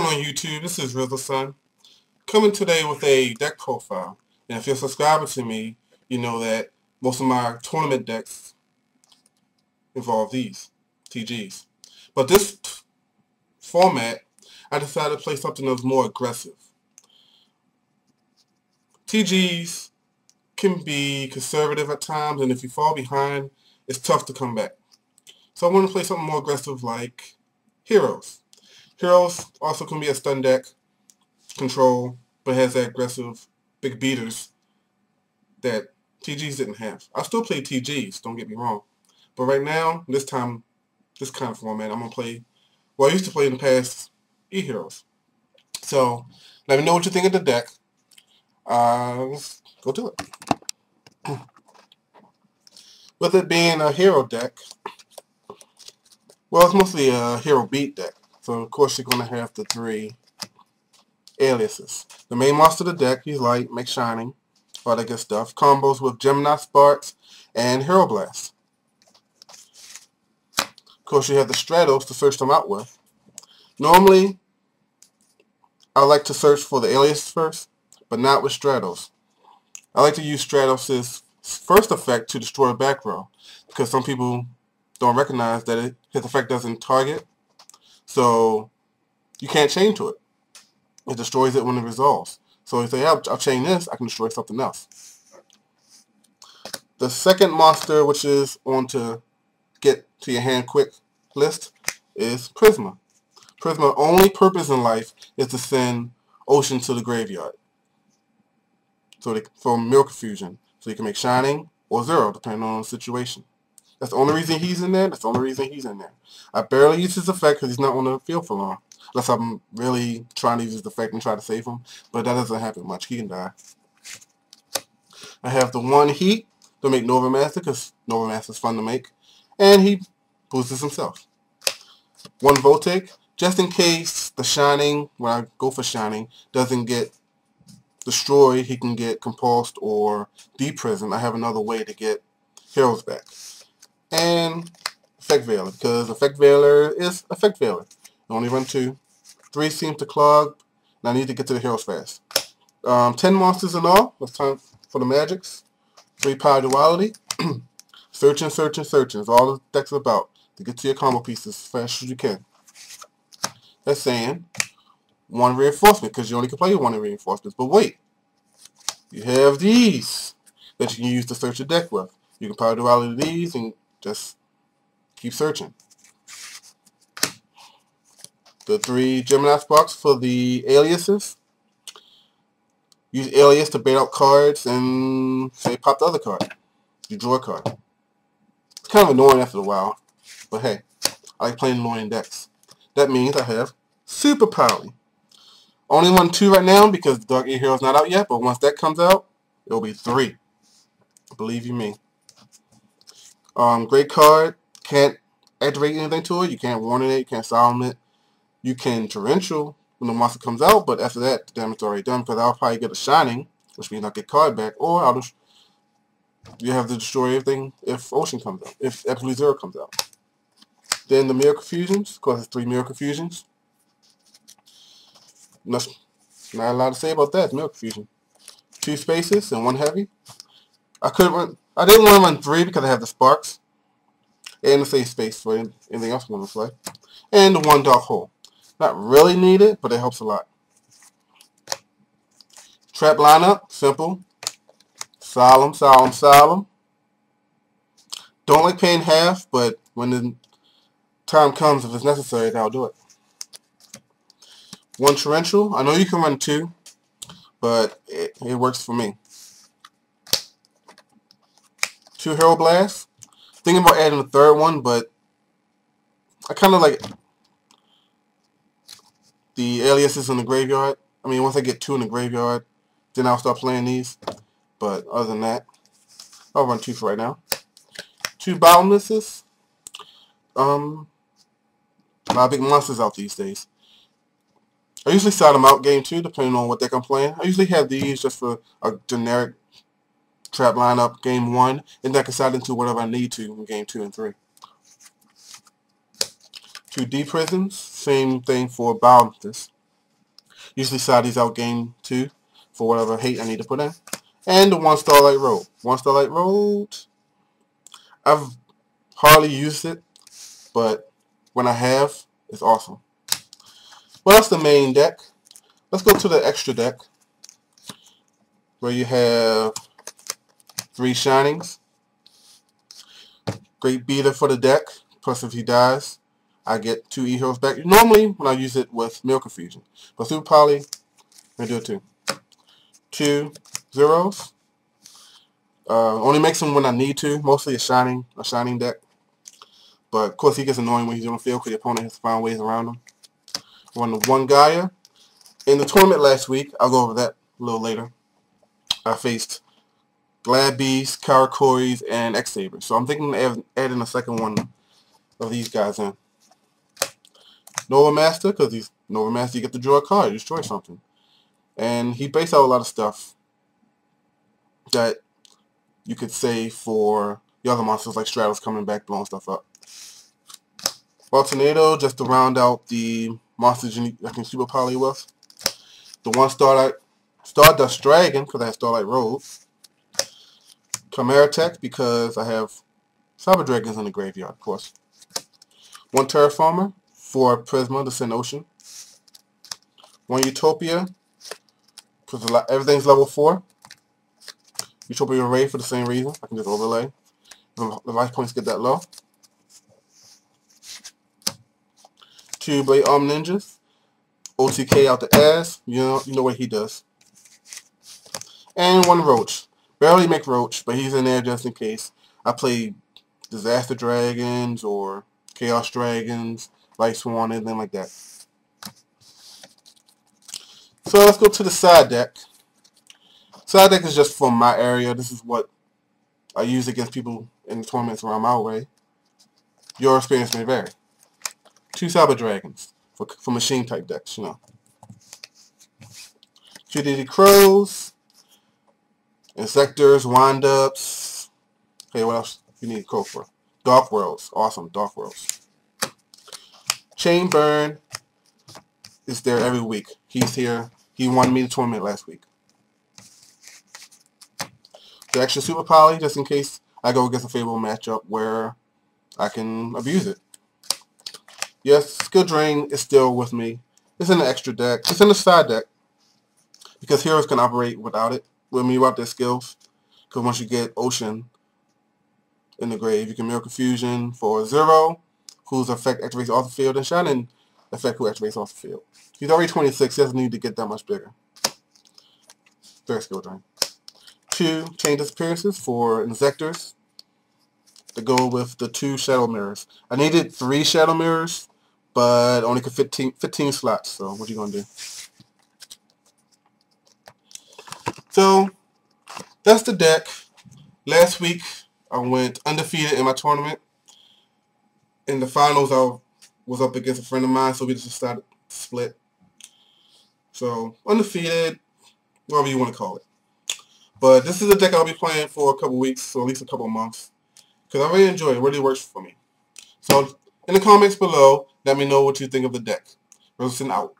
going on YouTube? This is rizzleson coming today with a deck profile. And if you're subscribing to me, you know that most of my tournament decks involve these TGs. But this format, I decided to play something that was more aggressive. TGs can be conservative at times, and if you fall behind, it's tough to come back. So I want to play something more aggressive like Heroes. Heroes also can be a stun deck, control, but has that aggressive big beaters that TGs didn't have. I still play TGs, don't get me wrong. But right now, this kind of format, I'm going to play, well, I used to play in the past, E-Heroes. So, let me know what you think of the deck. Let's go to it. With it being a hero deck, well, it's mostly a hero beat deck. So, of course, you're going to have the 3 aliases. The main monster of the deck, he's light, makes shining, all that good stuff. Combos with Gemini Sparks and Hero Blast. Of course, you have the Stratos to search them out with. Normally, I like to search for the alias first, but not with Stratos. I like to use Stratos' first effect to destroy a back row, because some people don't recognize that his effect doesn't target, so you can't chain to it. It destroys it when it resolves. So if they have, I'll chain this, I can destroy something else. The second monster, which is on to get to your hand quick list, is Prisma. Prisma's only purpose in life is to send Ocean to the graveyard. So for Mirror Confusion. So you can make Shining or Zero, depending on the situation. That's the only reason he's in there. That's the only reason he's in there. I barely use his effect because he's not on the field for long. Unless I'm really trying to use his effect and try to save him. But that doesn't happen much. He can die. I have the 1 Heat to make Nova Master, because Nova Master is fun to make. And he boosts himself. 1 Voltaic, just in case the Shining, when I go for Shining, doesn't get destroyed, he can get compulsed or deprisoned. I have another way to get heroes back. And Effect Veiler, because Effect Veiler is Effect Veiler. I only run 2. 3 seems to clog, and I need to get to the heroes fast. 10 monsters in all. It's time for the magics. 3 power duality. Searching, searching, searching is all the deck's about. To get to your combo pieces as fast as you can. That's saying 1 reinforcement, because you only can play 1 reinforcements. But wait, you have these that you can use to search your deck with. You can power duality these and just keep searching. The 3 Gemini Sparks for the aliases. Use alias to bait out cards and say pop the other card. You draw a card. It's kind of annoying after a while, but hey, I like playing annoying decks. That means I have Super Poly. Only run 2 right now because the Dark Hero is not out yet, but once that comes out, it'll be 3. Believe you me. Great card. Can't activate anything to it. You can't warn it. You can't silence it. You can torrential when the monster comes out, but after that, the damage is already done, because I'll probably get a Shining, which means I'll get card back, or I'll just, you have to destroy everything if Ocean comes out, if Absolute Zero comes out. Then the Mirror Confusions, of course it's 3 Mirror Confusions. Not a lot to say about that. It's Mirror Confusion. 2 spaces and 1 heavy. I didn't want to run 3 because I have the Sparks. And the safe space for anything else I want to play. And the 1 Dark Hole. Not really needed, but it helps a lot. Trap lineup, simple. Solemn, solemn, solemn. Don't like paying half, but when the time comes, if it's necessary, I'll do it. 1 Torrential. I know you can run 2, but it works for me. 2 Hero Blasts. Thinking about adding a 3rd one, but I kind of like the aliases in the graveyard. I mean, once I get 2 in the graveyard, then I'll start playing these. But other than that, I'll run 2 for right now. 2 Boundlesses. A lot of big monsters out these days. I usually side them out game 2, depending on what deck I'm playing. I usually have these just for a generic trap lineup game 1, and then I can side into whatever I need to in game 2 and 3. 2 D prisons, same thing for balances. Usually side these out game 2 for whatever hate I need to put in. And the 1 Starlight Road. 1 Starlight Road, I've hardly used it, but when I have, it's awesome. Well, that's the main deck. Let's go to the extra deck, where you have 3 Shinings. Great beater for the deck. Plus, if he dies, I get 2 E-Heroes back. Normally, when I use it with Mirror Confusion. But Super Poly, I do it too. 2 zeros. Only makes them when I need to. Mostly a shining deck. But, of course, he gets annoying when he's on the field because the opponent has to find ways around him. Run the 1 Gaia. In the tournament last week, I'll go over that a little later, I faced Glad Beast, Karakoris, and X-Sabers. So I'm thinking of adding a second one of these guys in. Nova Master, because he's Nova Master, you get to draw a card, you destroy something. And he based out a lot of stuff that you could say for the other monsters, like Stratos coming back, blowing stuff up. Tornado, just to round out the monsters I can Super Poly with. The 1 Stardust Dragon, because I have Starlight Road. Chimera Tech, because I have Cyber Dragons in the graveyard, of course. 1 Terraformer for Prisma, the Sin Ocean. 1 Utopia, because everything's level 4. Utopia Array for the same reason. I can just overlay. The life points get that low. 2 Blade Arm Ninjas. OTK out the ass. You know what he does. And 1 Roach. Barely make Roach, but he's in there just in case. I play Disaster Dragons or Chaos Dragons, Light Swan, anything like that. So let's go to the side deck. Side deck is just for my area. This is what I use against people in tournaments around my way. Your experience may vary. 2 Cyber Dragons for machine type decks, you know. 2 Diddy Crows. Insectors, Wind-Ups. Hey, what else you need a crow for? Dark Worlds. Awesome, Dark Worlds. Chain Burn is there every week. He's here. He won me the tournament last week. The extra Super Poly, just in case I go against a favorable matchup where I can abuse it. Yes, Skill Drain is still with me. It's in the extra deck. It's in the side deck, because heroes can operate without it. With me without their skills. Because once you get Ocean in the grave, you can Mirror Confusion for 0, whose effect activates off the field, and Shining effect who activates off the field. He's already 26, he doesn't need to get that much bigger. Very skill drain. 2 Chain Disappearances for Insectors to go with the 2 Shadow Mirrors. I needed 3 Shadow Mirrors, but only could 15 slots, so what are you going to do? So, that's the deck. Last week, I went undefeated in my tournament. In the finals, I was up against a friend of mine, so we just decided to split. So, undefeated, whatever you want to call it. But this is a deck I'll be playing for a couple weeks, so at least a couple months. Because I really enjoy it. It really works for me. So, in the comments below, let me know what you think of the deck. Rizzleson out.